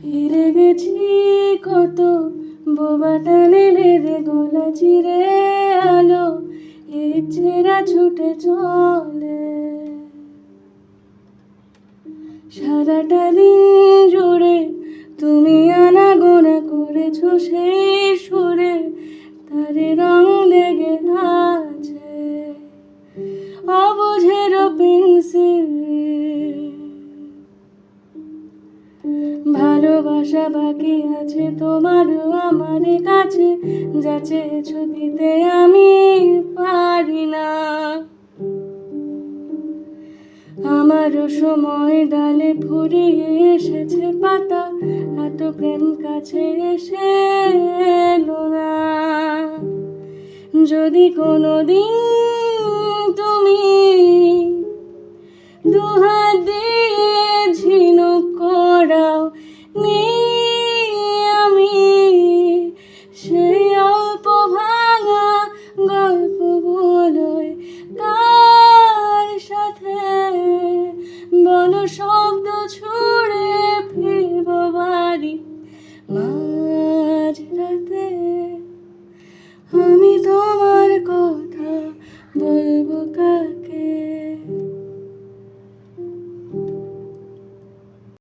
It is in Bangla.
ফিরে গেছি কত বোবা টানেলের গলা চিরে আলো ইচ্ছেরা ছুটে চলে সারাটা দিন জুড়ে তুমি আনাগোনা করেছো সেই সুরে তারে রং লেগে আছে অবুঝের পেন্সিল ভালোবাসা বাকি আছে তোমারও আমার কাছে যা চেয়েছো দিতে আমি পারি না আমারও সময় ডালে ফুরিয়ে এসেছে পাতা এত প্রেম কাছে এসে এলো না যদি কোনোদিন তুমি দুহাত দিয়ে ঝিনুক করাও